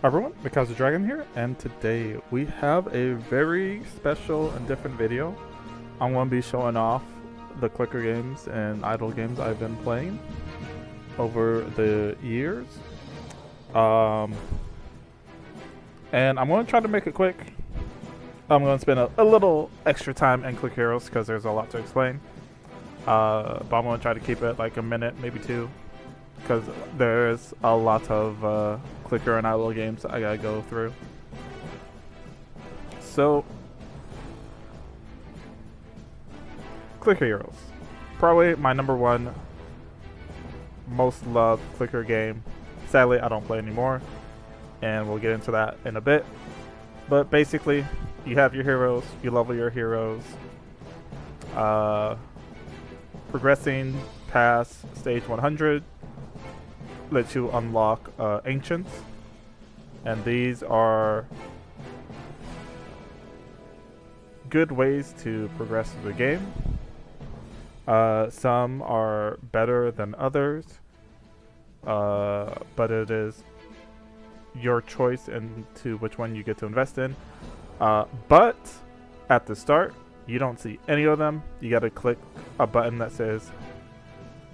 Everyone, Mckaiser Dragon here, and today we have a very special and different video. I'm going to be showing off the clicker games and idle games I've been playing over the years. And I'm going to try to make it quick. I'm going to spend a little extra time in Click Heroes because there's a lot to explain. But I'm going to try to keep it like a minute, maybe two, because there's a lot of clicker and idle games I gotta go through. So, Clicker Heroes, probably my number one most loved clicker game. Sadly, I don't play anymore, and we'll get into that in a bit. But basically, you have your heroes, you level your heroes, progressing past stage 100 lets you unlock ancients, and these are good ways to progress through the game. Some are better than others, but it is your choice into which one you get to invest in. But at the start, you don't see any of them. You gotta click a button that says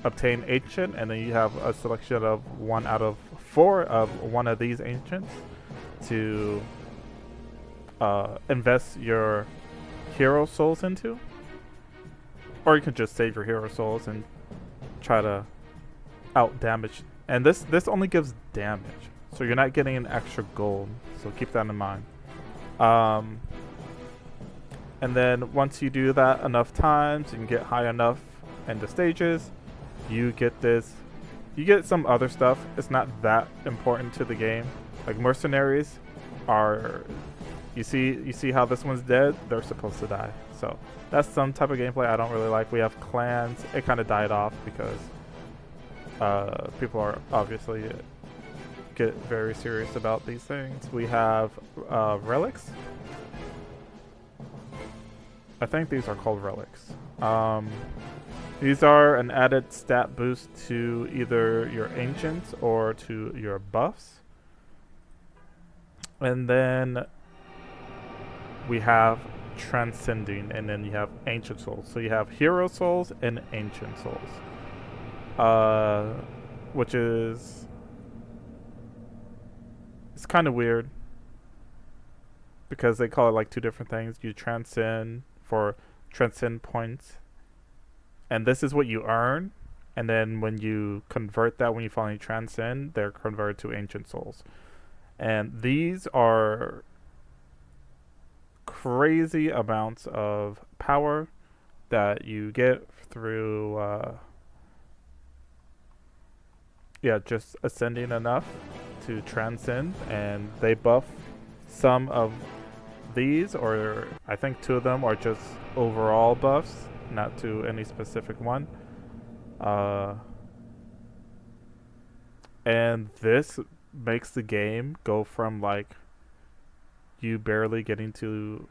obtain ancient, and then you have a selection of 1 out of 4 of one of these ancients to invest your hero souls into, or you can just save your hero souls and try to out damage. And this only gives damage, so you're not getting an extra gold, so keep that in mind. And then once you do that enough times and get high enough in the stages, you get this. You get some other stuff. It's not that important to the game. Like mercenaries are, you see how this one's dead? They're supposed to die. So that's some type of gameplay I don't really like. We have clans. It kind of died off because people are obviously get very serious about these things. We have relics. I think these are called relics. These are an added stat boost to either your ancients or to your buffs. And then we have transcending, and then you have ancient souls. So you have hero souls and ancient souls, which is, it's kind of weird because they call it like two different things. You transcend for transcend points, and this is what you earn, and then when you convert that, when you finally transcend, they're converted to ancient souls. And these are crazy amounts of power that you get through just ascending enough to transcend. And they buff some of these, or I think 2 of them are just overall buffs, not to any specific one. And this makes the game go from like you barely getting to,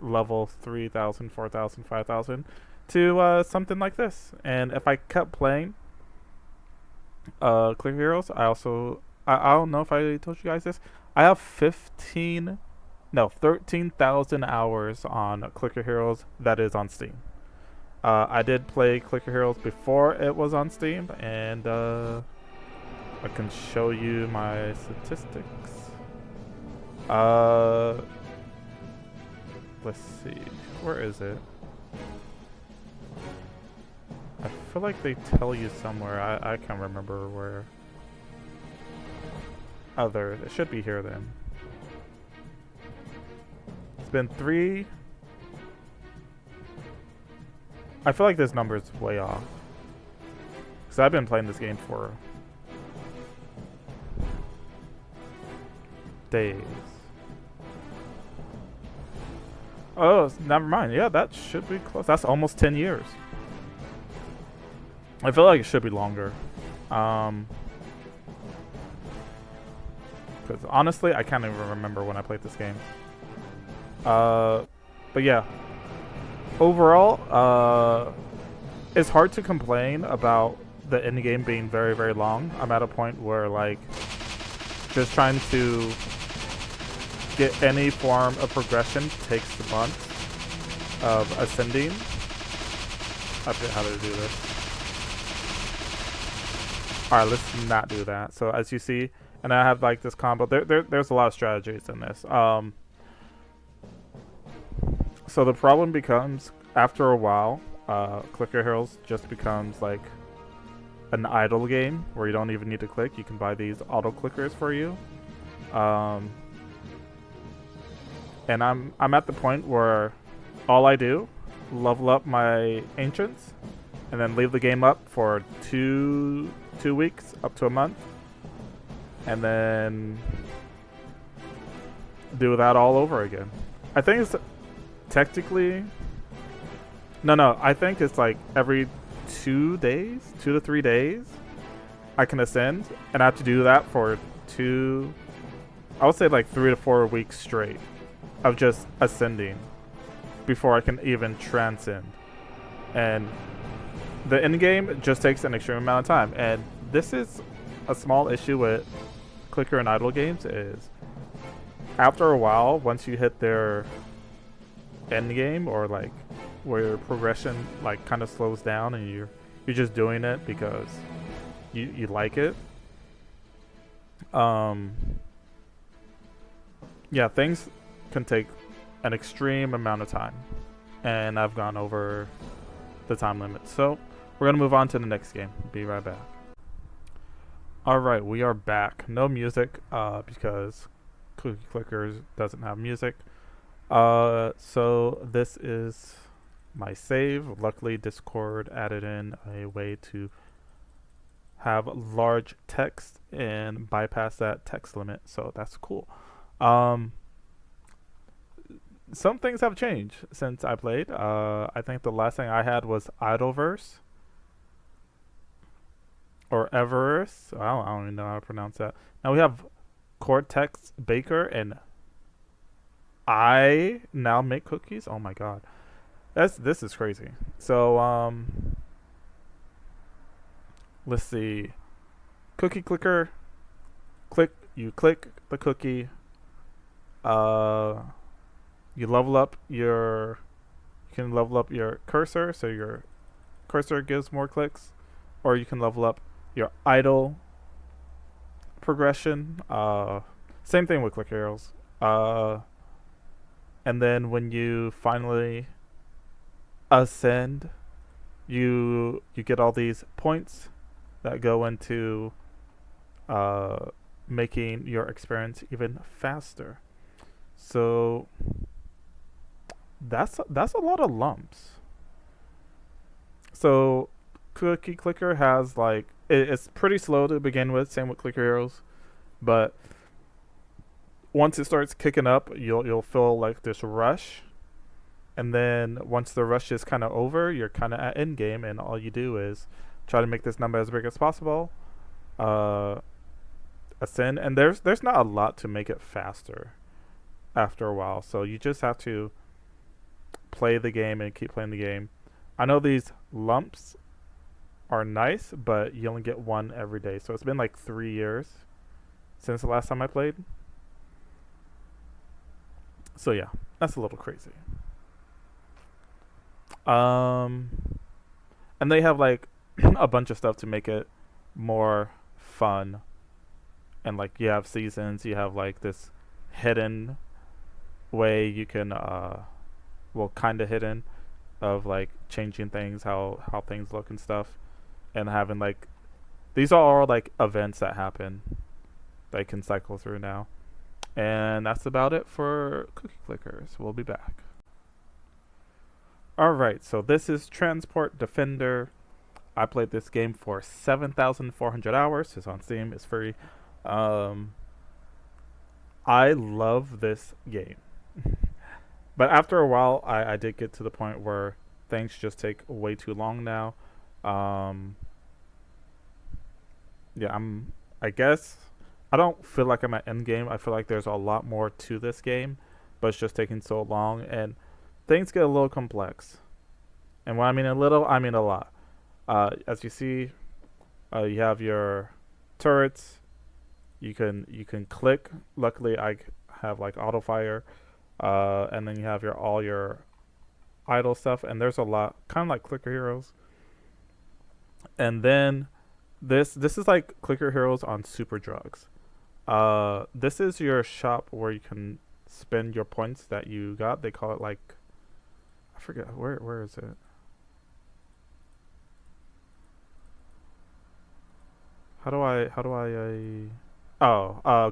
level 3,000, 4,000, 5,000 to something like this. And if I kept playing Clicker Heroes, I don't know if I told you guys this, I have 13,000 hours on Clicker Heroes that is on Steam. I did play Clicker Heroes before it was on Steam, and I can show you my statistics. Let's see, where is it? I feel like they tell you somewhere. I can't remember where. Other, it should be here then. It's been 3. I feel like this number is way off, because I've been playing this game for days. Oh, never mind. Yeah, that should be close. That's almost 10 years. I feel like it should be longer. Because honestly, I can't even remember when I played this game. But yeah. Overall, it's hard to complain about the end game being very, very long. I'm at a point where, like, just trying to get any form of progression takes months of ascending. I forget how to do this. Alright, let's not do that. So as you see, and I have like this combo. There's a lot of strategies in this. So the problem becomes, after a while, Clicker Heroes just becomes like an idle game where you don't even need to click. You can buy these auto clickers for you. And I'm at the point where all I do, level up my ancients, and then leave the game up for two weeks, up to a month, and then do that all over again. I think it's technically... No, I think it's like every 2 days, 2 to 3 days, I can ascend, and I have to do that for I would say like 3 to 4 weeks straight of just ascending before I can even transcend. And the end game just takes an extreme amount of time. And this is a small issue with clicker and idle games, is after a while, once you hit their end game, or like where your progression like kind of slows down and you're just doing it because you like it. Yeah, things can take an extreme amount of time, and I've gone over the time limit. So we're gonna move on to the next game. Be right back. Alright, we are back. No music, because Cookie Clickers doesn't have music. So this is my save. Luckily, Discord added in a way to have large text and bypass that text limit, so that's cool. Some things have changed since I played. I think the last thing I had was Idleverse or Eververse. I don't even know how to pronounce that. Now we have Cortex Baker, and I now make cookies. Oh my god, this is crazy. So let's see. Cookie clicker. You click the cookie. You level up your. You can level up your cursor, so your cursor gives more clicks, or you can level up your idle progression. Same thing with click arrows. And then when you finally ascend, you get all these points that go into making your experience even faster. So that's a lot of lumps. So Cookie Clicker has like it's pretty slow to begin with. Same with Clicker Heroes, but once it starts kicking up, you'll feel like this rush, and then once the rush is kind of over, you're kind of at end game, and all you do is try to make this number as big as possible. Ascend, and there's not a lot to make it faster after a while, so you just have to play the game and keep playing the game. I know these lumps are nice, but you only get one every day, so it's been like 3 years since the last time I played. So yeah, that's a little crazy. And they have like a bunch of stuff to make it more fun. And like you have seasons, you have like this hidden way you can well, kind of hidden, of like changing things, how things look and stuff, and having like these are all like events that happen that you can cycle through now. And that's about it for Cookie Clickers. We'll be back. Alright, so this is Transport Defender. I played this game for 7,400 hours. It's on Steam. It's free. I love this game. But after a while, I did get to the point where things just take way too long now. Yeah, I guess I don't feel like I'm at end game. I feel like there's a lot more to this game, but it's just taking so long, and things get a little complex. And when I mean a little, I mean a lot. As you see, you have your turrets, You can click. Luckily, I have like auto fire, and then you have your all your idle stuff, and there's a lot, kind of like Clicker Heroes. And then this is like Clicker Heroes on super drugs. This is your shop where you can spend your points that you got. They call it like, I forget where is it. How do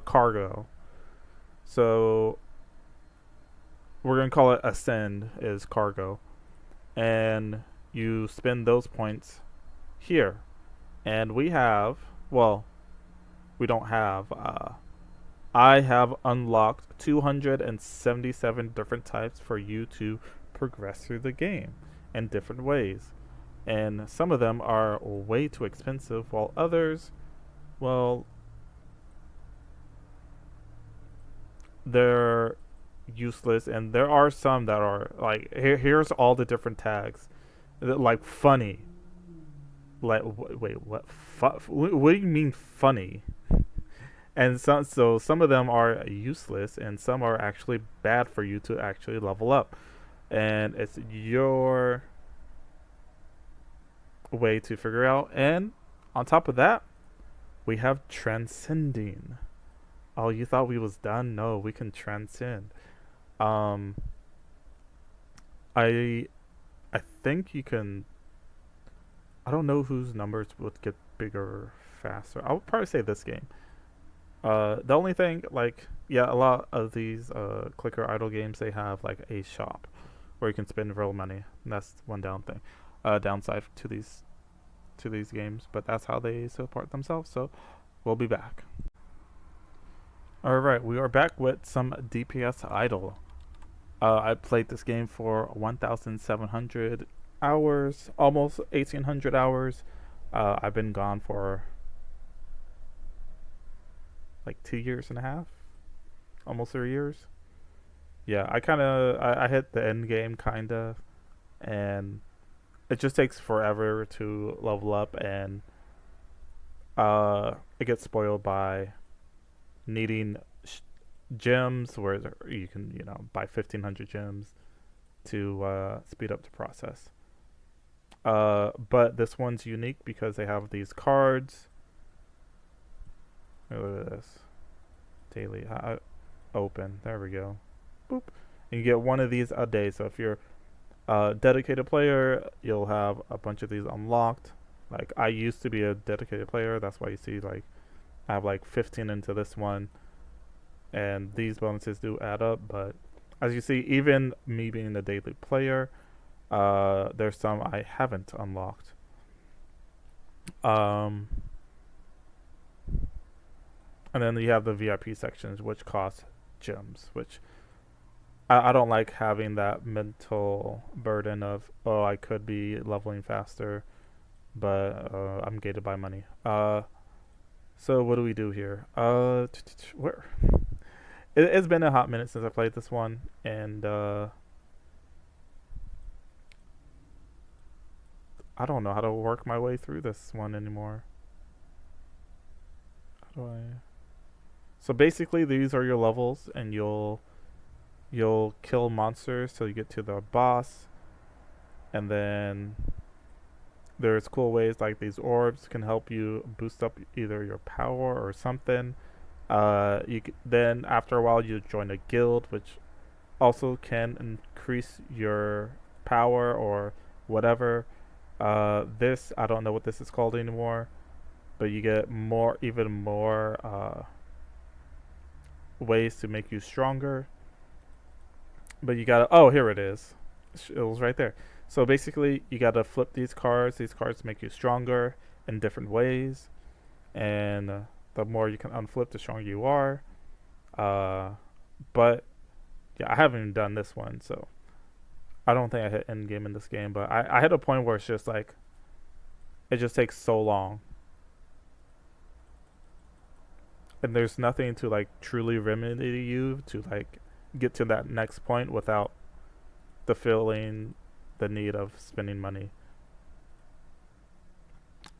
cargo. So we're gonna call it ascend is cargo, and you spend those points here. And we have, well, we don't have. I have unlocked 277 different types for you to progress through the game in different ways. And some of them are way too expensive, while others, well, they're useless. And there are some that are like, here's all the different tags, like funny. Like, wait, what? What do you mean funny? And some of them are useless, and some are actually bad for you to actually level up. And it's your way to figure out. And on top of that, we have transcending. Oh, you thought we was done? No, we can transcend. Um, I I think you can. I don't know whose numbers would get bigger faster. I would probably say this game. The only thing, like, yeah, a lot of these clicker idle games, they have like a shop where you can spend real money. And that's one downside to these games, but that's how they support themselves. So we'll be back. All right, we are back with some DPS Idle. I played this game for 1,700 hours, almost 1,800 hours. I've been gone for like 2 years and a half, almost 3 years. Yeah, I hit the end game kinda, and it just takes forever to level up, and it gets spoiled by needing gems where you can buy 1,500 gems to speed up the process. But this one's unique because they have these cards. Look at this. Daily. Open. There we go. Boop. And you get one of these a day. So if you're a dedicated player, you'll have a bunch of these unlocked. Like, I used to be a dedicated player. That's why you see, like, I have like 15 into this one. And these bonuses do add up. But as you see, even me being a daily player, there's some I haven't unlocked. And then you have the VIP sections, which cost gems, which I don't like having that mental burden of, oh, I could be leveling faster, but I'm gated by money. So what do we do here? Where? It's been a hot minute since I played this one, and I don't know how to work my way through this one anymore. How do I? So basically, these are your levels, and you'll kill monsters till you get to the boss, and then there's cool ways like these orbs can help you boost up either your power or something. Then after a while you join a guild, which also can increase your power or whatever. This, I don't know what this is called anymore, but you get even more ways to make you stronger. But you gotta, oh, here it is. It was right there. So basically, you gotta flip these cards. These cards make you stronger in different ways, and the more you can unflip, the stronger you are. But yeah, I haven't even done this one, so I don't think I hit end game in this game. But I hit a point where it's just like, it just takes so long, and there's nothing to like truly remedy you to like get to that next point without the need of spending money.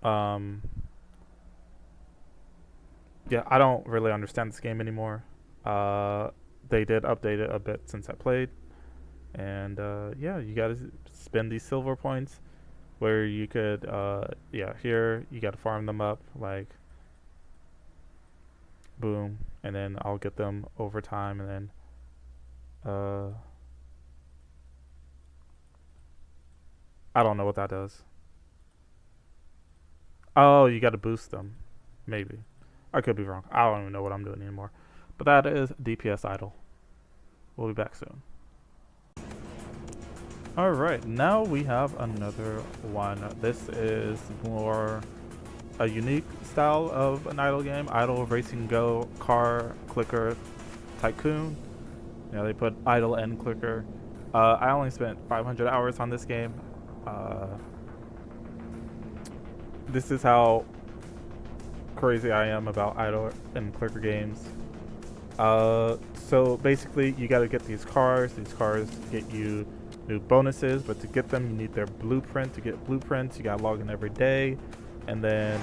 Um, yeah, I don't really understand this game anymore. They did update it a bit since I played, and yeah, you gotta spend these silver points where you could yeah, here you gotta farm them up, like boom, and then I'll get them over time, and then I don't know what that does. Oh, you gotta boost them, maybe. I could be wrong. I don't even know what I'm doing anymore. But that is DPS Idle. We'll be back soon. Alright, now we have another one. This is more a unique style of an idle game. Idle, Racing Go, Car, Clicker, Tycoon. Yeah, they put idle and clicker. I only spent 500 hours on this game. This is how crazy I am about idle and clicker games. So basically, you gotta get these cars. These cars get you new bonuses, but to get them, you need their blueprint. To get blueprints, you gotta log in every day, and then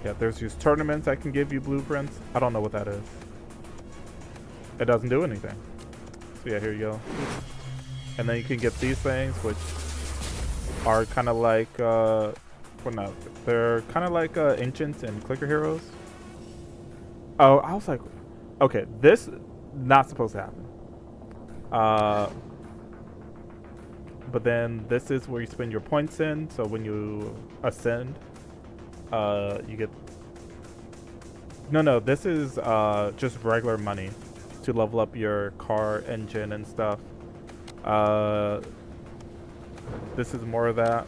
yeah, there's these tournaments that can give you blueprints. I don't know what that is. It doesn't do anything. So yeah, here you go. And then you can get these things, which are kind of like, well, no, they're kind of like ancients and clicker heroes. Oh, I was like, okay, this not supposed to happen. But then this is where you spend your points in. So when you ascend, you get. No, this is just regular money to level up your car, engine, and stuff. This is more of that.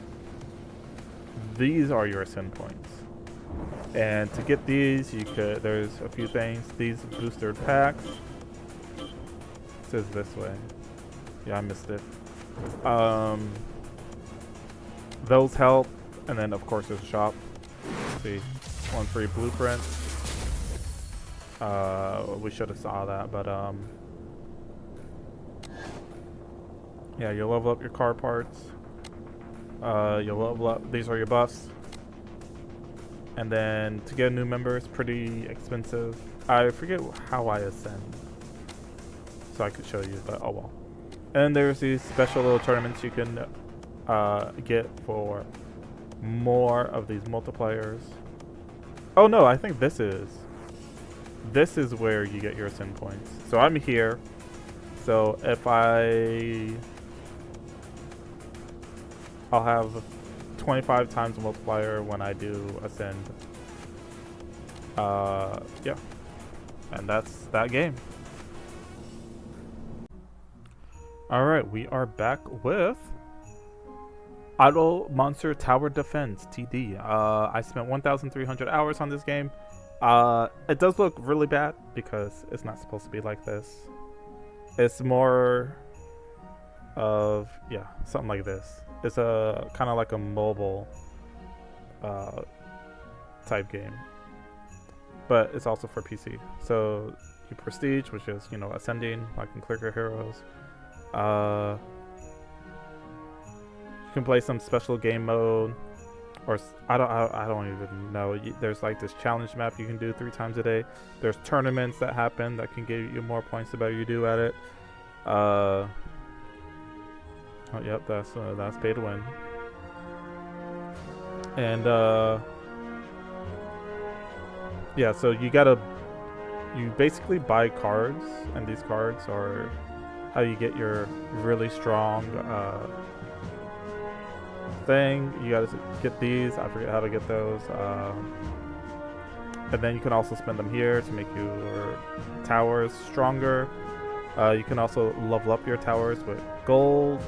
These are your ascend points, and to get these, you could. There's a few things. These booster packs. It says this way. Yeah, I missed it. Those help, and then of course there's a shop. Let's see, one free blueprint. We should have saw that, but yeah, you'll level up your car parts. You'll level up. These are your buffs. And then to get a new member is pretty expensive. I forget how I ascend, so I could show you, but oh well. And there's these special little tournaments you can get for more of these multipliers. Oh no, I think this is where you get your ascend points. So I'm here. So if I'll have 25 times multiplier when I do ascend. Yeah. And that's that game. Alright, we are back with Idle Monster Tower Defense, TD. I spent 1,300 hours on this game. It does look really bad because it's not supposed to be like this. It's more of, yeah, something like this. It's a kind of like a mobile type game, but it's also for PC. So you prestige, which is, you know, ascending like in clicker heroes. You can play some special game mode, or I don't even know. There's like this challenge map you can do 3 times a day. There's tournaments that happen that can give you more points the better you do at it. Oh yep, that's pay to win. And yeah, so you basically buy cards, and these cards are how you get your really strong thing. You gotta get these. I forget how to get those. And then you can also spend them here to make your towers stronger. You can also level up your towers with gold.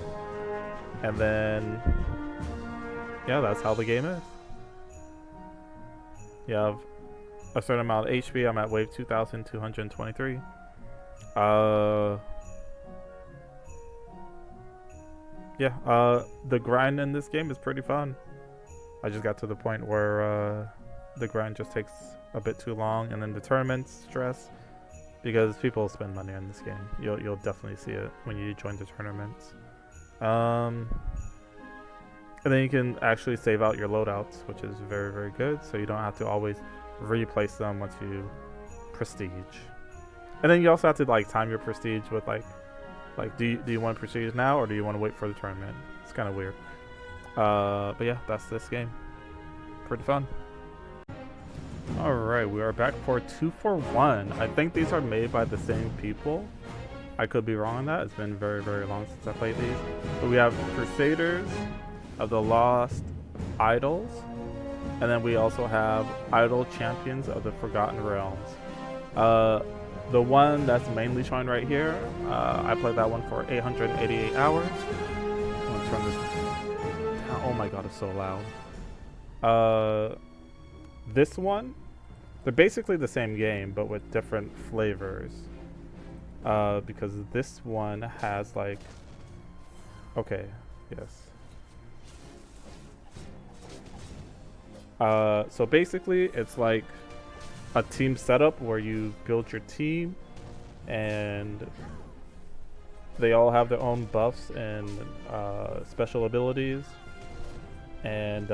And then, yeah, that's how the game is. You have a certain amount of HP. I'm at wave 2,223. Yeah, the grind in this game is pretty fun. I just got to the point where the grind just takes a bit too long, and then the tournaments stress because people spend money on this game. You'll definitely see it when you join the tournaments. And then you can actually save out your loadouts, which is very, very good. So you don't have to always replace them once you prestige. And then you also have to like time your prestige with like do you want prestige now or do you want to wait for the tournament? It's kind of weird. But yeah, that's this game. Pretty fun. Alright, we are back for 2 for 1. I think these are made by the same people. I could be wrong on that. It's been very, very long since I played these. But we have Crusaders of the Lost Idols. And then we also have Idle Champions of the Forgotten Realms. The one that's mainly showing right here, I played that one for 888 hours. I'm gonna turn this down. Oh my god, it's so loud. This one, they're basically the same game, but with different flavors. Because this one has like, okay, yes. So basically, it's like a team setup where you build your team, and they all have their own buffs and special abilities, and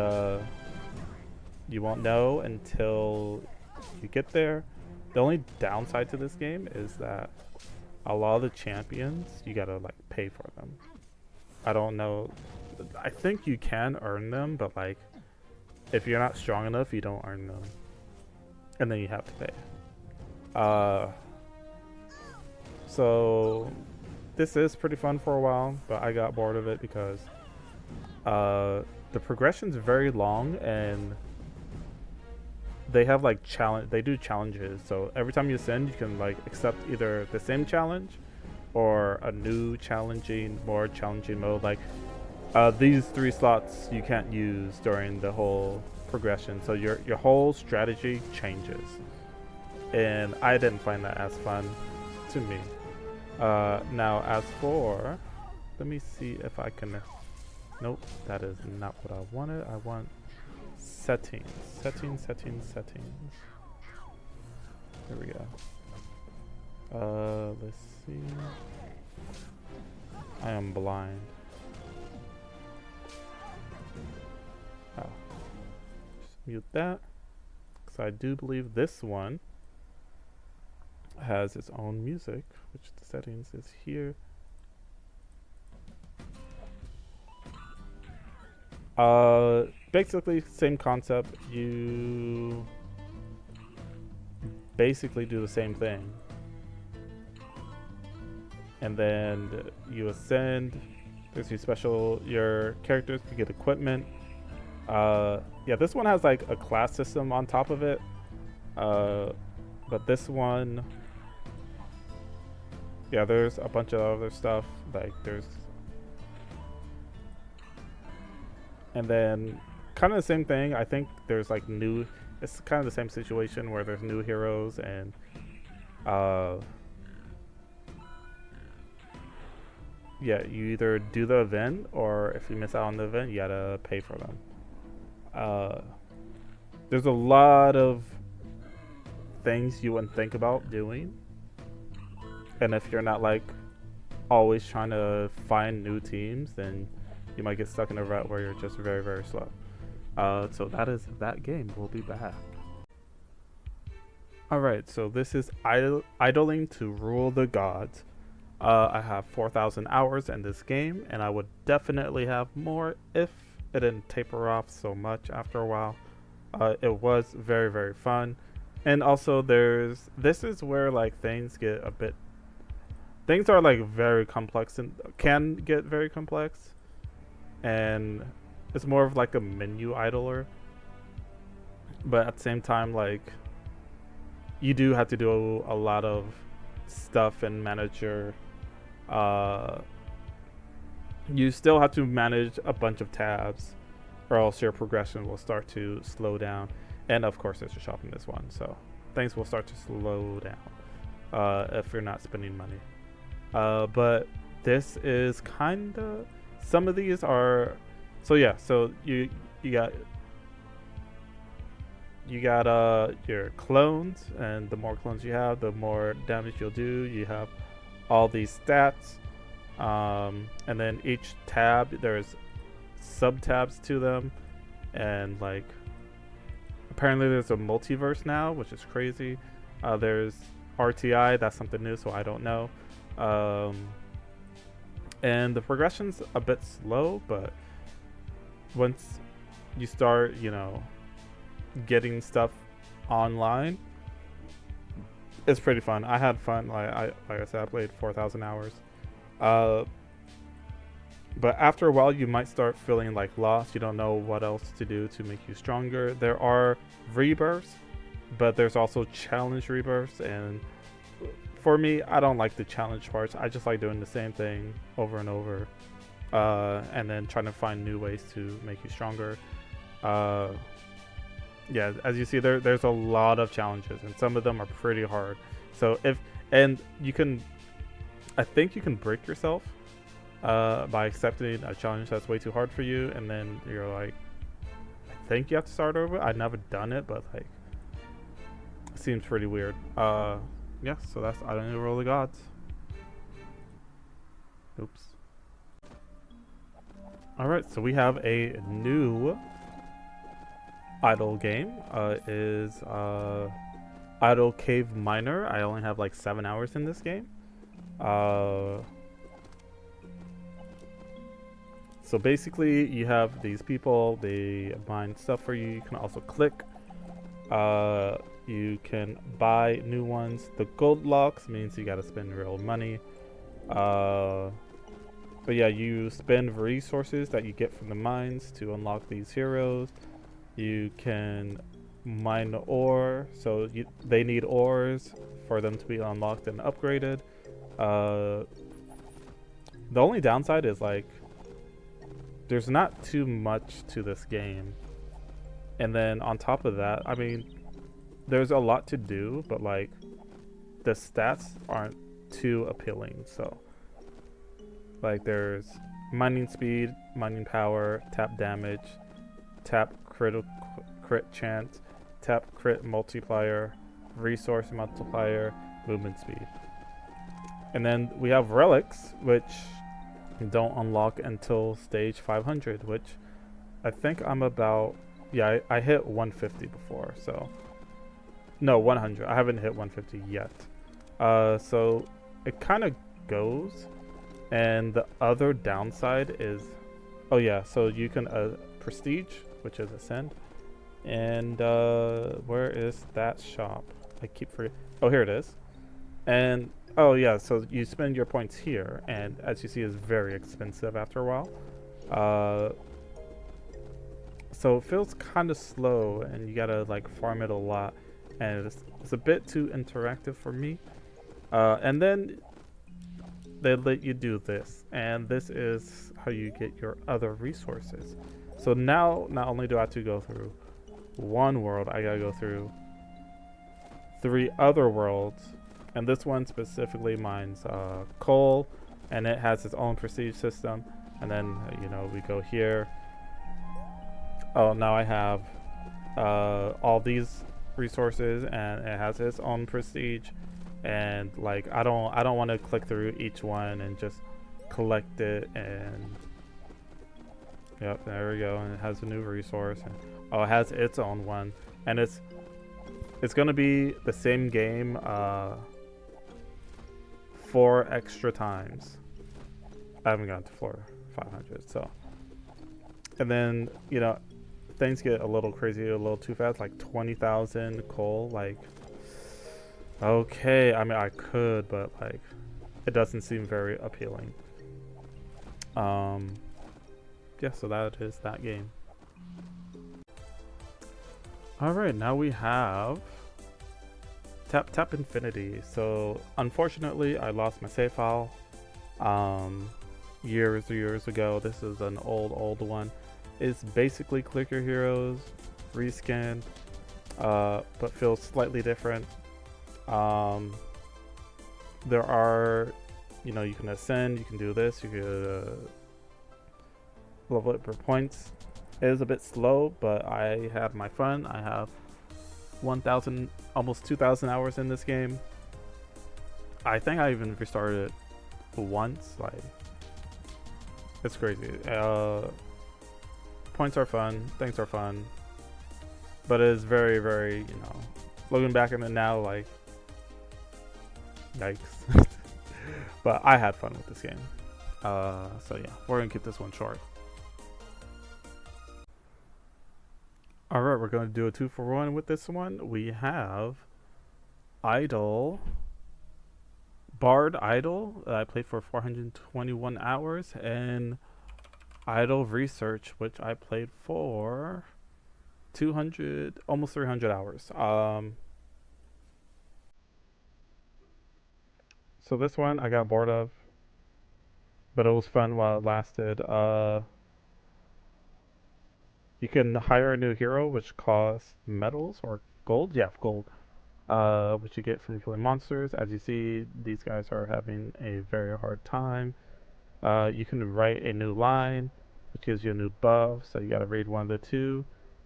you won't know until you get there. The only downside to this game is that a lot of the champions, you gotta like pay for them. I don't know. I think you can earn them, but like if you're not strong enough, you don't earn them. And then you have to pay. So this is pretty fun for a while, but I got bored of it because the progression's very long and they have like they do challenges. So every time you ascend, you can like accept either the same challenge or a new more challenging mode. Like these 3 slots you can't use during the whole progression, so your whole strategy changes, and I didn't find that as fun to me. Now as for, let me see if I can, nope, that is not what I wanted. I want settings. There we go. Let's see. I am blind. Oh. Just mute that, because I do believe this one has its own music, which the settings is here. Basically same concept. You basically do the same thing, and then you ascend. There's your characters can get equipment. Yeah, this one has like a class system on top of it, but this one, yeah, there's a bunch of other stuff, like and then kind of the same thing. I think there's like it's kind of the same situation where there's new heroes, and yeah, you either do the event, or if you miss out on the event, you gotta pay for them. There's a lot of things you wouldn't think about doing, and if you're not like always trying to find new teams, then you might get stuck in a rut where you're just very, very slow. So that is that game. We'll be back. Alright, so this is Idling to Rule the Gods. I have 4,000 hours in this game, and I would definitely have more if it didn't taper off so much after a while. It was very, very fun. And also this is where like things are like very complex and can get very complex. And it's more of like a menu idler, but at the same time, like, you do have to do a lot of stuff and manage your you still have to manage a bunch of tabs, or else your progression will start to slow down. And of course there's a shop in this one, so things will start to slow down if you're not spending money. But this is kind of, some of these are, so yeah, so you got your clones, and the more clones you have, the more damage you'll do. You have all these stats, and then each tab there's sub tabs to them, and like apparently there's a multiverse now, which is crazy. There's RTI, that's something new, so I don't know. And the progression's a bit slow, but once you start, you know, getting stuff online, it's pretty fun. I had fun. Like I said, I played 4,000 hours. But after a while, you might start feeling like lost. You don't know what else to do to make you stronger. There are rebirths, but there's also challenge rebirths. And for me, I don't like the challenge parts. I just like doing the same thing over and over, and then trying to find new ways to make you stronger. Yeah, as you see, there's a lot of challenges, and some of them are pretty hard. So I think you can break yourself by accepting a challenge that's way too hard for you, and then you're like, I think you have to start over. I've never done it, but like, it seems pretty weird. Yeah, so that's Untitled the Gods. Oops. Alright, so we have a new idle game. Is Idle Cave Miner. I only have like 7 hours in this game. So basically, you have these people, they mine stuff for you. You can also click. You can buy new ones. The gold locks means you gotta spend real money. But yeah, you spend resources that you get from the mines to unlock these heroes. You can mine ore, so they need ores for them to be unlocked and upgraded. The only downside is like, there's not too much to this game. And then on top of that, I mean, there's a lot to do, but like, the stats aren't too appealing. So like, there's mining speed, mining power, tap damage, tap crit chance, tap crit multiplier, resource multiplier, movement speed. And then we have relics, which don't unlock until stage 500, which I think I'm about, yeah, I hit 150 before, so no, 100. I haven't hit 150 yet. So it kind of goes. And the other downside is, oh yeah, so you can prestige, which is ascend. And where is that shop? I keep forgetting. Oh, here it is. And oh yeah, so you spend your points here, and as you see, it's very expensive after a while. So it feels kind of slow, and you gotta like farm it a lot, and it's a bit too interactive for me. And then they let you do this, and this is how you get your other resources. So now, not only do I have to go through one world, I gotta go through 3 other worlds, and this one specifically mines coal, and it has its own prestige system. And then you know, we go here. Oh, now I have all these resources, and it has its own prestige. And like, I don't want to click through each one and just collect it. And yep, there we go. And it has a new resource, and oh, it has its own one, and it's gonna be the same game 4 extra times. I haven't gotten to floor 500, so. And then, you know, things get a little crazy, a little too fast, like 20,000 coal, like, okay, I mean, I could, but like, it doesn't seem very appealing. Yeah, so that is that game. Alright, now we have Tap Infinity. So unfortunately, I lost my save file years ago. This is an old one. It's basically click your heroes, reskin, but feels slightly different. There are, you know, you can ascend, you can do this, you could level it per points. It is a bit slow, but I had my fun. I have 1,000, almost 2,000 hours in this game. I think I even restarted it once. Like, it's crazy. Points are fun, things are fun, but it is very, very, you know, looking back on it now, like, yikes. But I had fun with this game. So yeah, we're gonna keep this one short. All right, we're gonna do a 2-for-1 with this one. We have Idle, Bard Idle. I played for 421 hours, and Idle Research, which I played for 200, almost 300 hours. So this one I got bored of, but it was fun while it lasted. You can hire a new hero, which costs medals or gold. Yeah, gold. Which you get from killing monsters. As you see, these guys are having a very hard time. You can write a new line, which gives you a new buff. So you gotta read one of the two,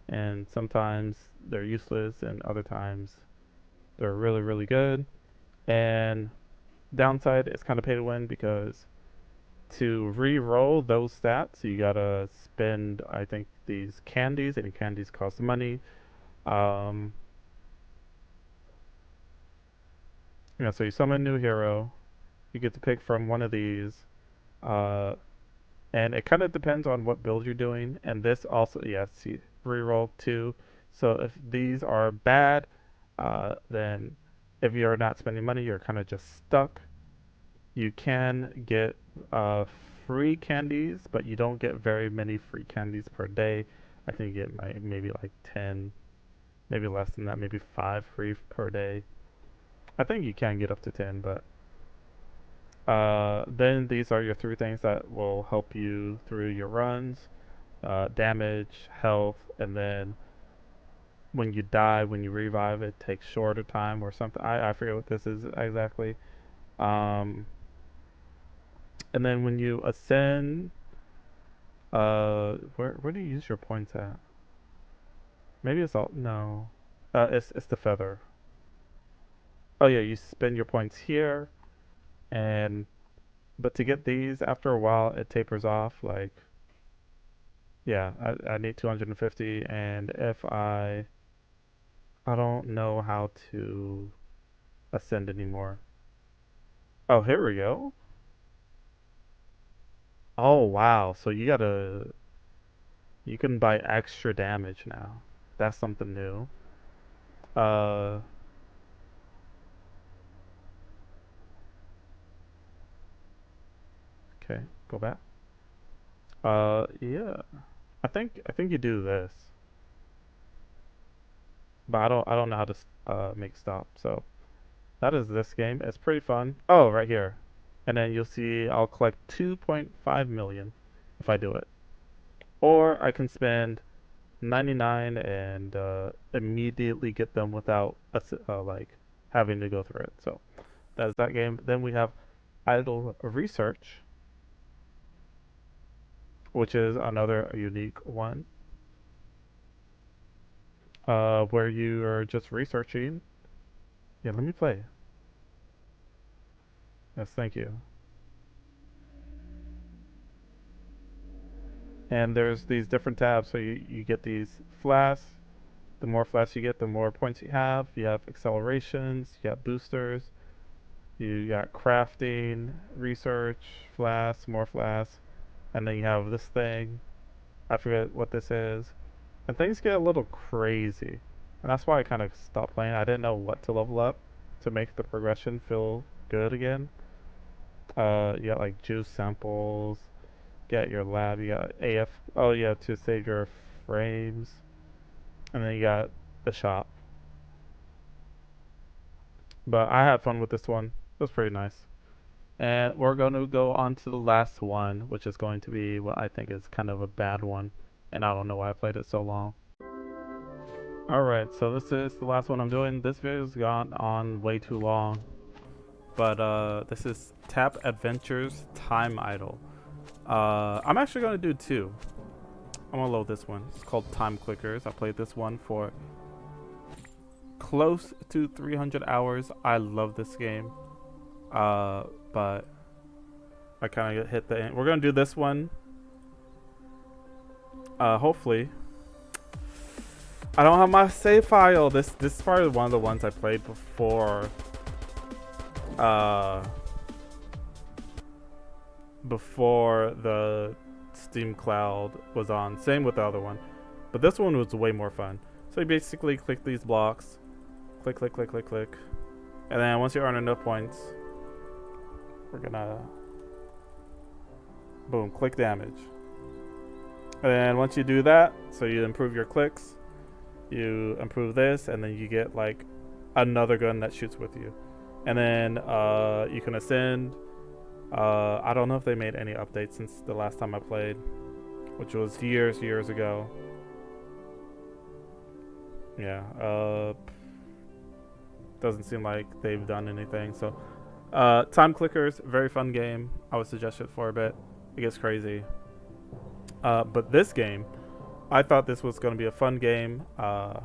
and sometimes they're useless, and other times they're really, really good. And downside, it's kind of pay to win because to re-roll those stats, you gotta spend, I think, these candies, and candies cost money. Um, so you summon a new hero. You get to pick from one of these, uh, and it kind of depends on what build you're doing. And this also, yes, you re-roll two. So if these are bad, then if you're not spending money, you're kind of just stuck. You can get free candies, but you don't get very many free candies per day. I think you get maybe like 10, maybe less than that, maybe 5 free per day. I think you can get up to 10, but then these are your 3 things that will help you through your runs: damage, health, and then when you die, when you revive, it takes shorter time or something. I forget what this is exactly. Um, and then when you ascend, where do you use your points at? Maybe it's all no. It's the feather. Oh yeah, you spend your points here, and but to get these after a while it tapers off. Like yeah, I need 250, and if I don't know how to ascend anymore. Oh, here we go. Oh wow, so you can buy extra damage now. That's something new. Uh, okay, go back. Yeah. I think you do this, but I don't know how to make stop. So that is this game. It's pretty fun. Oh, right here, and then you'll see I'll collect 2.5 million if I do it, or I can spend 99 and immediately get them without like having to go through it. So that's that game. Then we have Idle Research, which is another unique one, where you are just researching. Yeah, let me play. Yes, thank you. And there's these different tabs, so you get these flasks. The more flasks you get, the more points you have. You have accelerations, you got boosters, you got crafting, research, flasks, more flasks, and then you have this thing. I forget what this is. And things get a little crazy. And that's why I kind of stopped playing. I didn't know what to level up to make the progression feel good again. You got like juice samples, get your lab, you got AF, oh yeah, to save your frames, and then you got the shop. But I had fun with this one. It was pretty nice. And we're going to go on to the last one, which is going to be what I think is kind of a bad one. And I don't know why I played it so long. Alright, so this is the last one I'm doing. This video's gone on way too long. But this is Tap Adventures Time Idle. I'm actually going to do 2. I'm going to load this one. It's called Time Clickers. I played this one for close to 300 hours. I love this game. But I kind of hit the end. We're going to do this one Hopefully. I don't have my save file. This is probably one of the ones I played before. Before the Steam Cloud was on. Same with the other one. But this one was way more fun. So you basically click these blocks. Click, click, click, click, click. And then once you earn enough points, we're gonna... boom, click damage. And then once you do that, so you improve your clicks, you improve this, and then you get like another gun that shoots with you. And then you can ascend. I don't know if they made any updates since the last time I played, which was years ago. Yeah, doesn't seem like they've done anything. So Time Clickers, very fun game. I would suggest it for a bit. It gets crazy. But this game, I thought this was going to be a fun game. I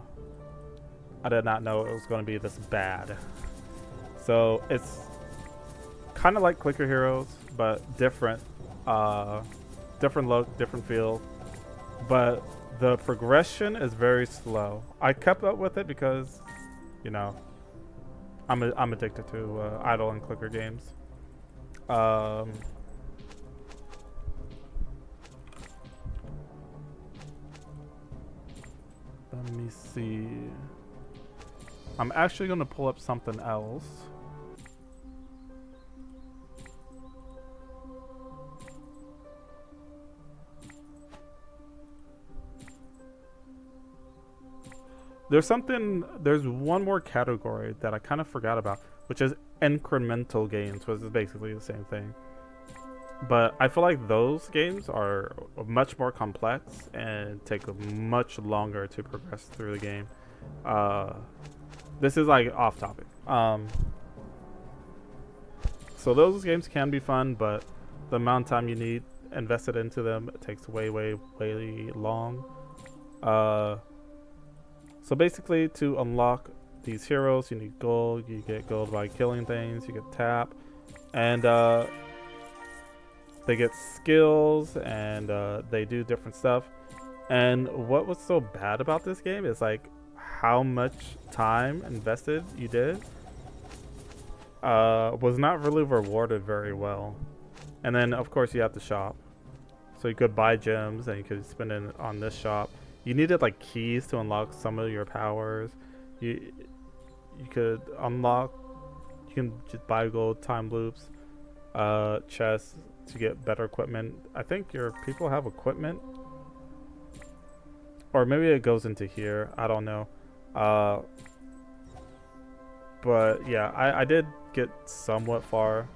did not know it was going to be this bad. So it's kind of like Clicker Heroes, but different. Different look, different feel. But the progression is very slow. I kept up with it because, you know, I'm addicted to idle and clicker games. Let me see. I'm actually going to pull up something else. There's one more category that I kind of forgot about, which is incremental games, which is basically the same thing. But I feel like those games are much more complex and take much longer to progress through the game. This is like off topic. So those games can be fun, but the amount of time you need invested into them takes way long. So basically, to unlock these heroes, you need gold. You get gold by killing things. You get tap, and they get skills, and they do different stuff. And what was so bad about this game is like how much time invested you did was not really rewarded very well. And then of course you have to shop, so you could buy gems and you could spend it on this shop. You needed like keys to unlock some of your powers. You could unlock. You can just buy gold, time loops, chests to get better equipment. I think your people have equipment, or maybe it goes into here. I don't know. But yeah, I did get somewhat far,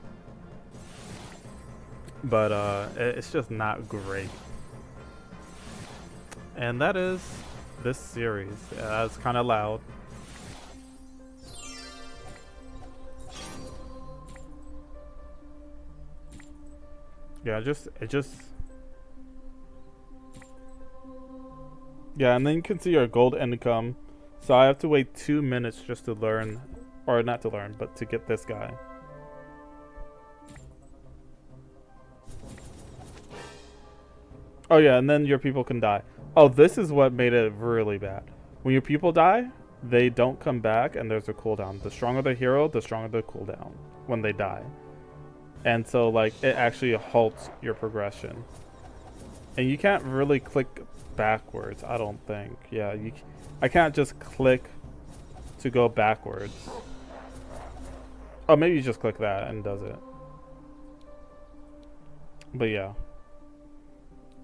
but it's just not great. And that is this series. It's kind of loud. Yeah, yeah, and then you can see your gold income. So I have to wait 2 minutes just to learn, or not to learn, but to get this guy. Oh yeah, and then your people can die. Oh, this is what made it really bad. When your people die, they don't come back, and there's a cooldown. The stronger the hero, the stronger the cooldown when they die. And so, like, it actually halts your progression. And you can't really click backwards, I don't think. Yeah, I can't just click to go backwards. Oh, maybe you just click that and does it. But yeah.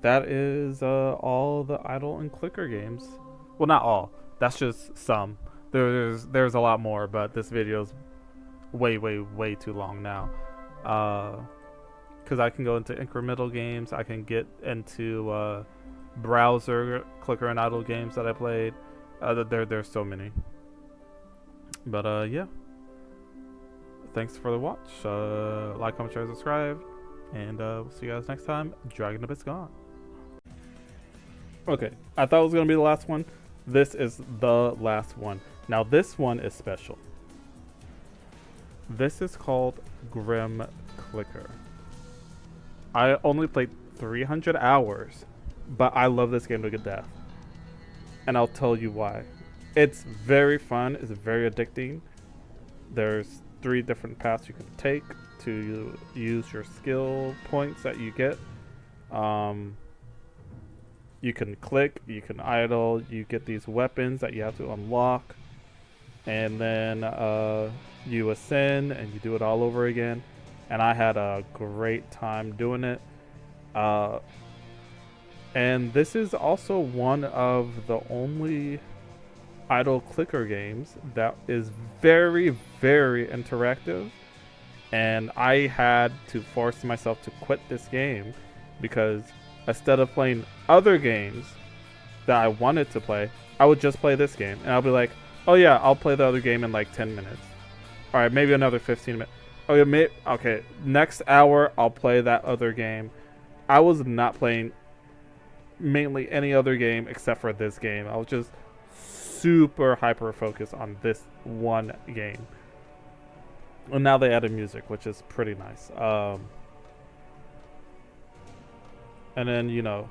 That is all the idle and clicker games. Well, not all. That's just some. There's a lot more, but this video's way too long now. Because I can go into incremental games. I can get into browser clicker and idle games that I played. There's so many. But yeah. Thanks for the watch. Like, comment, share, subscribe. And we'll see you guys next time. Dragon of It's gone. Okay, I thought it was going to be the last one. This is the last one. Now, this one is special. This is called Grim Clicker. I only played 300 hours but I love this game to good death, and I'll tell you why. It's very fun. It's very addicting. There's 3 different paths you can take to use your skill points that you get. You can click, you can idle, you get these weapons that you have to unlock, and then you ascend and you do it all over again. And I had a great time doing it. And this is also one of the only idle clicker games that is very, very interactive. And I had to force myself to quit this game because instead of playing other games that I wanted to play, I would just play this game. And I'll be like, oh yeah, I'll play the other game in like 10 minutes. All right, maybe another 15 minutes. Oh yeah, okay, next hour I'll play that other game. I was not playing mainly any other game except for this game. I was just super hyper focused on this one game. And now they added music, which is pretty nice. And then, you know,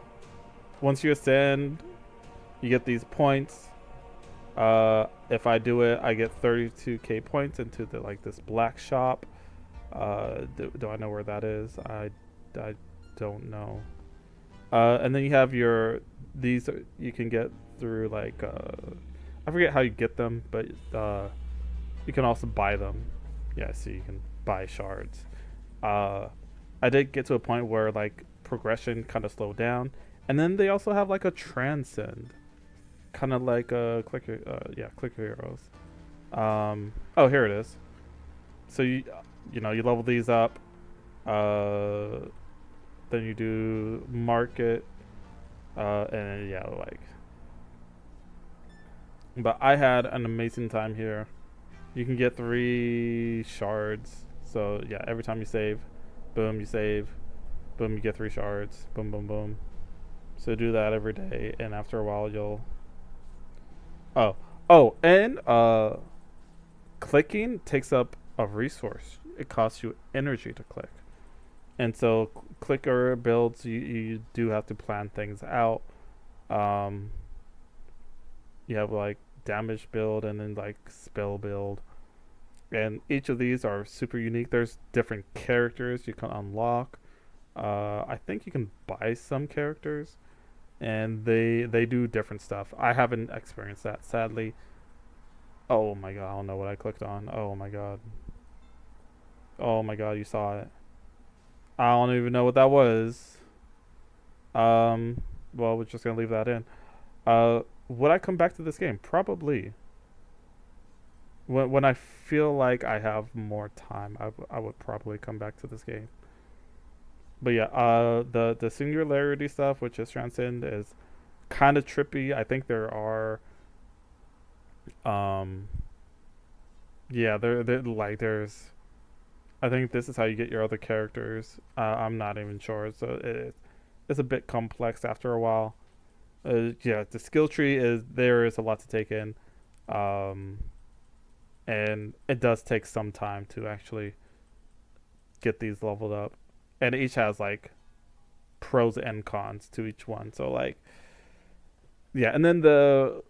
once you ascend, you get these points. If I do it, I get 32k points into the this black shop. Do I know where that is? I don't know. And then you have these you can get through I forget how you get them, but you can also buy them. Yeah, so you can buy shards. I did get to a point where progression kind of slowed down, and then they also have a transcend, kind of like a clicker. Clicker heroes. Oh, here it is. So you level these up. Then you do market, and But I had an amazing time here. You can get 3 shards. So yeah, every time you save, boom, you save, boom, you get 3 shards, boom, boom, boom. So do that every day, and after a while you'll. And clicking takes up a resource. It costs you energy to click, and so clicker builds. You do have to plan things out. You have damage build and then spell build, and each of these are super unique. There's different characters you can unlock. I think you can buy some characters, and they do different stuff. I haven't experienced that, sadly. Oh my god, I don't know what I clicked on. Oh my god, you saw it. I don't even know what that was. Well, we're just gonna leave that in. Would I come back to this game? Probably. When I feel like I have more time, I would probably come back to this game. But yeah, the singularity stuff, which is transcend, is kind of trippy. I think there are, there's. I think this is how you get your other characters. I'm not even sure, so it's a bit complex after a while. The skill tree there is a lot to take in, and it does take some time to actually get these leveled up, and each has pros and cons to each one. So and then to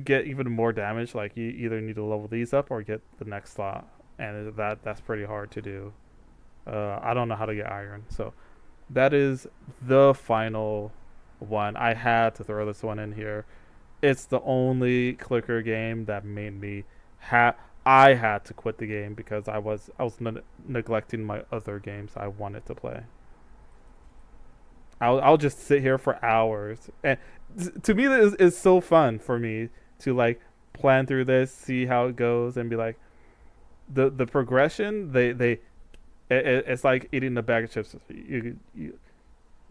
get even more damage, you either need to level these up or get the next slot, and that's pretty hard to do. I don't know how to get iron, so that is the final one. I had to throw this one in here. It's the only clicker game that made me I had to quit the game because I was neglecting my other games I wanted to play. I'll just sit here for hours, and to me this is so fun for me to plan through this, see how it goes, and be the progression. It's like eating a bag of chips. You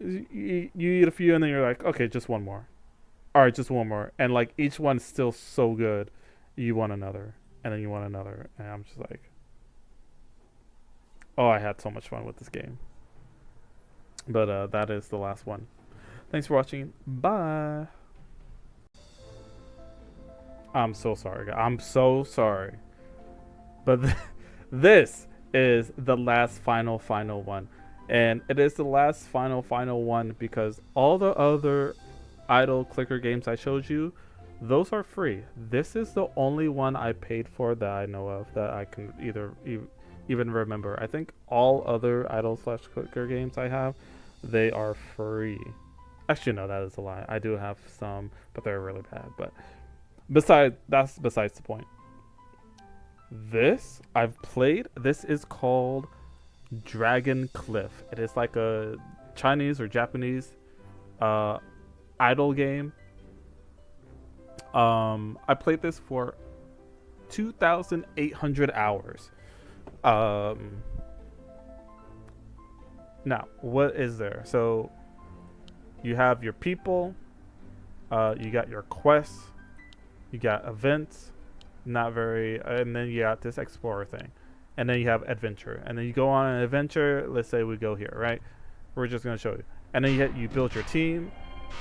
eat a few and then you're like, okay, just one more. All right, just one more, and each one's still so good. You want another, and then you want another, and I'm just oh, I had so much fun with this game. But that is the last one. Thanks for watching. Bye. I'm so sorry, guys. I'm so sorry. But this is the last final one. And it is the last final one because all the other idle clicker games I showed you, those are free. This is the only one I paid for that I know of that I can even remember. I think all other idle slash clicker games I have, they are free. Actually, no, that is a lie. I do have some, but they're really bad. But that's besides the point. This I've played. This is called Dragon Cliff. It is like a Chinese or Japanese idle game. I played this for 2,800 hours. Now, what is there? So you have your people, you got your quests, you got events, and then you got this explorer thing, and then you have adventure, and then you go on an adventure. Let's say we go here, right? We're just gonna show you, and then you build your team,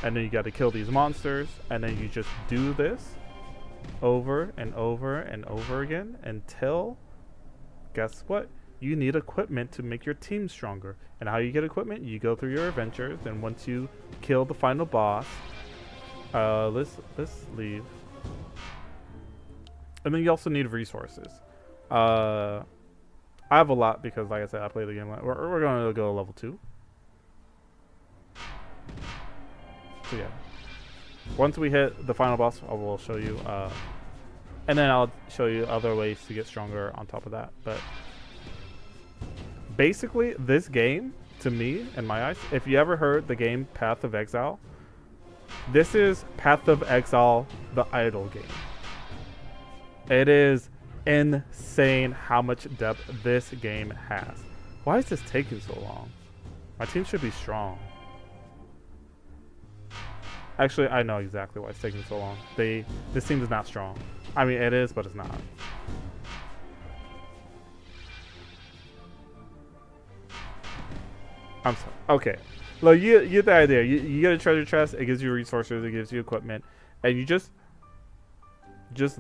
and then you got to kill these monsters, and then you just do this over and over and over again until, guess what? You need equipment to make your team stronger. And how you get equipment? You go through your adventures, and once you kill the final boss, let's leave. And then you also need resources. I have a lot because, like I said, I play the game. We're going to go level 2. So yeah, once we hit the final boss, I will show you, and then I'll show you other ways to get stronger on top of that. But basically, this game, to me, in my eyes, if you ever heard the game Path of Exile, this is Path of Exile, the idle game. It is insane how much depth this game has. Why is this taking so long? My team should be strong. Actually, I know exactly why it's taking so long. This team is not strong. I mean, it is, but it's not. I'm sorry. Okay. Look, you get the idea. You get a treasure chest. It gives you resources. It gives you equipment, and you just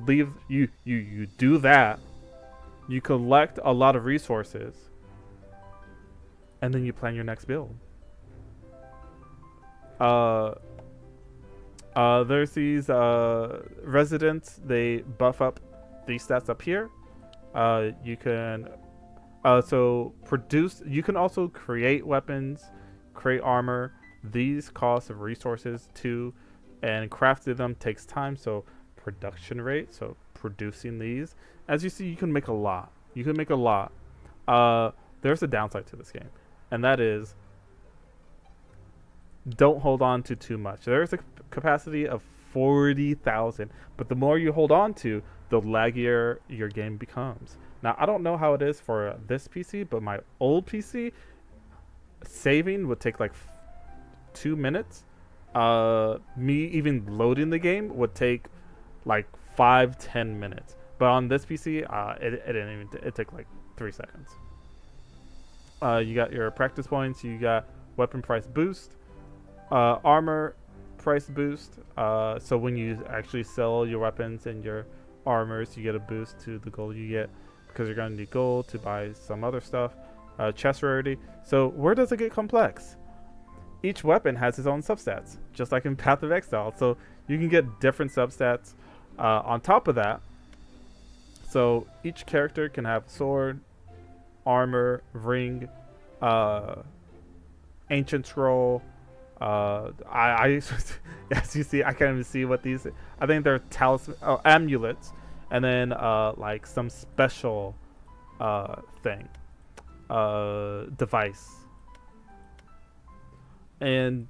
leave. You do that. You collect a lot of resources, and then you plan your next build. There's these residents. They buff up these stats up here. You can produce. You can also create weapons, create armor. These cost of resources too, and crafting them takes time. So production rate. So producing these, as you see, you can make a lot. You can make a lot. There's a downside to this game, and that is, don't hold on to too much. There's a capacity of 40,000, but the more you hold on to, the laggier your game becomes. Now, I don't know how it is for this PC, but my old PC, saving would take like 2 minutes. Me even loading the game would take like 5-10 minutes. But on this PC, it didn't even. It took like 3 seconds. You got your practice points. You got weapon price boost. Armor price boost. So when you actually sell your weapons and your armors, you get a boost to the gold you get, because you're going to need gold to buy some other stuff. Chest rarity. So where does it get complex? Each weapon has its own substats, just like in Path of Exile. So you can get different substats on top of that. So each character can have sword, armor, ring, ancient scroll. I as you see, I can't even see what these. I think they're talisman, amulets, and then like some special thing, device. And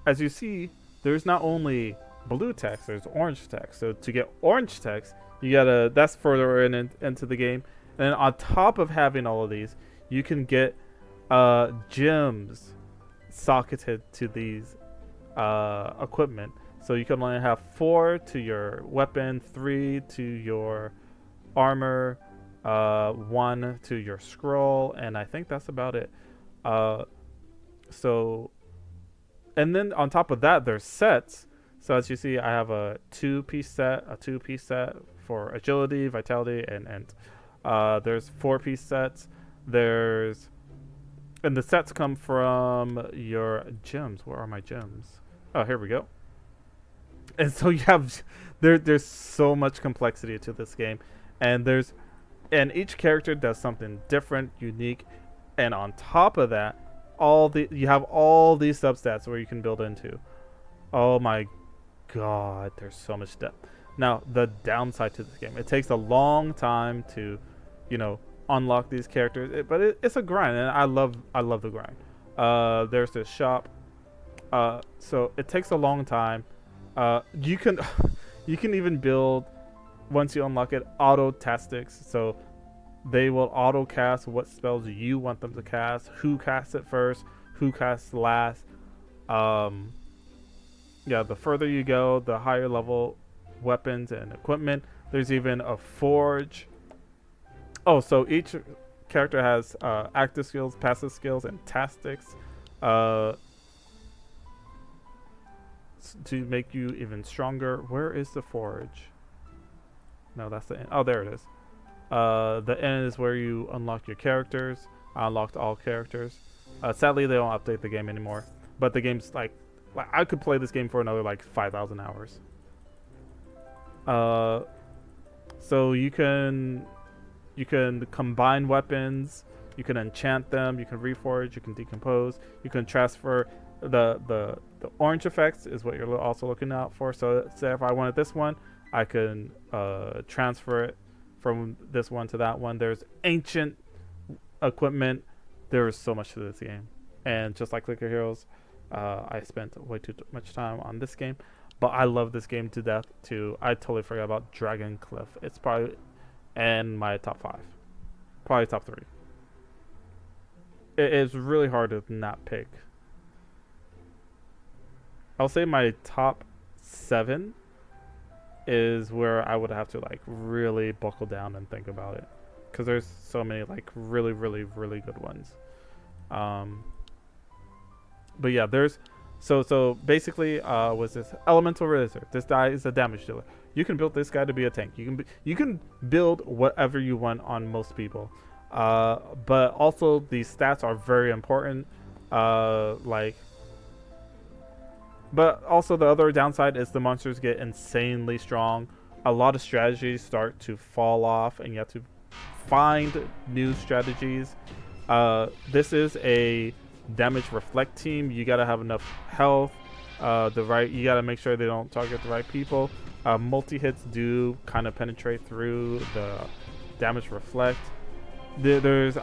as you see, there's not only blue text, there's orange text. So to get orange text, you gotta, that's further into the game. And then on top of having all of these, you can get gems socketed to these equipment. So you can only have 4 to your weapon, 3 to your armor, 1 to your scroll, and I think that's about it. So, and then on top of that, there's sets. So as you see, I have a 2-piece set, a 2-piece set for agility, vitality, and there's 4-piece sets. And the sets come from your gems. Where are my gems? Oh, here we go. And so you have there's so much complexity to this game, and each character does something different, unique, and on top of that, you have all these substats where you can build into. Oh my god, there's so much depth. Now, the downside to this game, it takes a long time to, you know, unlock these characters, but it's a grind, and I love the grind. There's this shop. So it takes a long time. You can you can even build, once you unlock it, auto tastics. So they will auto cast what spells you want them to cast, who casts it first, who casts last. Yeah, the further you go, the higher level weapons and equipment. There's even a forge. Oh, so each character has active skills, passive skills, and tastics to make you even stronger. Where is the forge? No, that's the end. Oh, there it is. The end is where you unlock your characters. I unlocked all characters. Sadly, they don't update the game anymore. But the game's like I could play this game for another like 5,000 hours. So you can combine weapons. You can enchant them. You can reforge. You can decompose. You can transfer. The orange effects is what you're also looking out for. So say if I wanted this one, I can transfer it from this one to that one. There's ancient equipment. There is so much to this game, and just like Clicker Heroes, I spent way too much time on this game, but I love this game to death too. I totally forgot about Dragon Cliff. It's probably in my top 5, probably top 3. It's really hard to not pick. I'll say my top 7 is where I would have to like really buckle down and think about it, because there's so many like really good ones. But yeah, there's so basically was this elemental razor. This guy is a damage dealer. You can build this guy to be a tank. You can build whatever you want on most people. But also these stats are very important. But also the other downside is the monsters get insanely strong. A lot of strategies start to fall off, and you have to find new strategies. This is a damage reflect team. You gotta have enough health. You gotta make sure they don't target the right people. Multi hits do kind of penetrate through the damage reflect. There's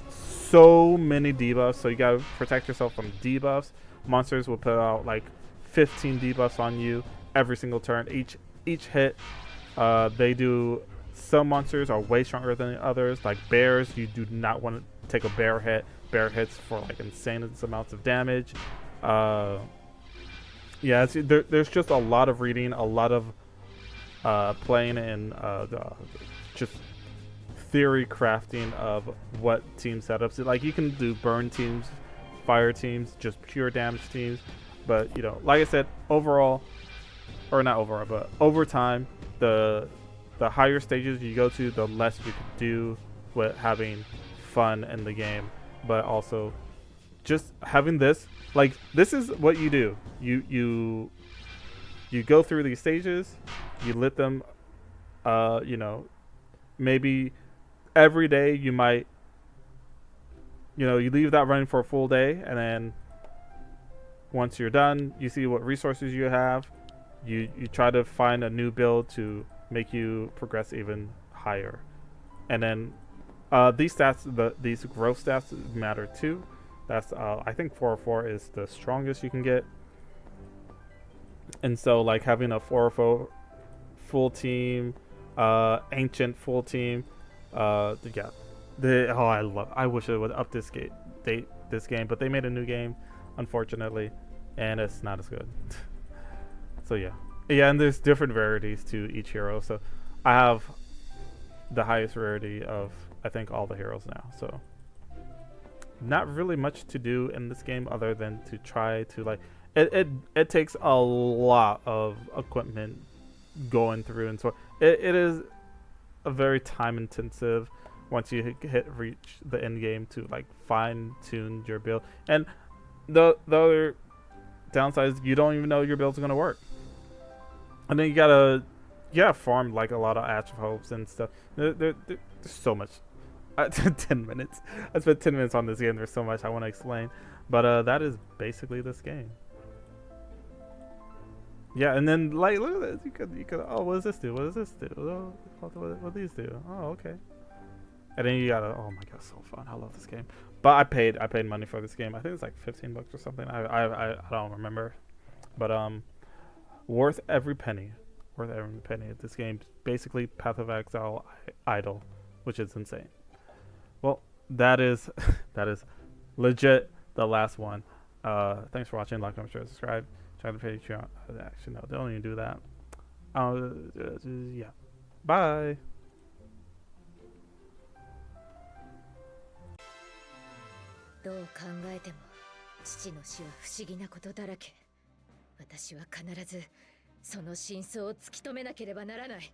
so many debuffs, so you gotta protect yourself from debuffs. Monsters will put out like 15 debuffs on you every single turn. Each hit, they do. Some monsters are way stronger than others. Like bears, you do not want to take a bear hit. Bear hits for like insane amounts of damage. Yeah, there's just a lot of reading, a lot of playing, and just theory crafting of what team setups. Like you can do burn teams, fire teams, just pure damage teams. But you know, like I said, over time, the higher stages you go to, the less you can do with having fun in the game. But also, just having this, like this is what you do. You go through these stages, you let them, maybe every day you might, you leave that running for a full day, and then once you're done, you see what resources you have. You try to find a new build to make you progress even higher, and then these stats, these growth stats matter too. That's I think 404 is the strongest you can get, and so like having a 404 full team, ancient full team, I wish it would up this game, but they made a new game, unfortunately, and it's not as good. So yeah, and there's different rarities to each hero. So I have the highest rarity of I think all the heroes now. So not really much to do in this game other than to try to like it takes a lot of equipment going through, and so it is a very time intensive once you reach the end game to like fine tune your build. And the other downside is you don't even know your build's gonna work. And then you gotta farm like a lot of Ash of Hopes and stuff. There's so much. 10 minutes. I spent 10 minutes on this game. There's so much I want to explain. But that is basically this game. Yeah, and then like look at this. You could. Oh, what does this do? What does this do? Oh, what these do? Oh, okay. And then you gotta. Oh my god, so fun! I love this game. But I paid money for this game. I think it's like $15 or something. I don't remember. But worth every penny. Worth every penny. This game's basically Path of Exile Idle, which is insane. Well, that is legit the last one. Thanks for watching. Like, comment, share, subscribe. Check the Patreon. Actually, no, they don't even do that. Yeah. Bye. どう考えても父の死は不思議なことだらけ。私は必ずその真相を突き止めなければならない。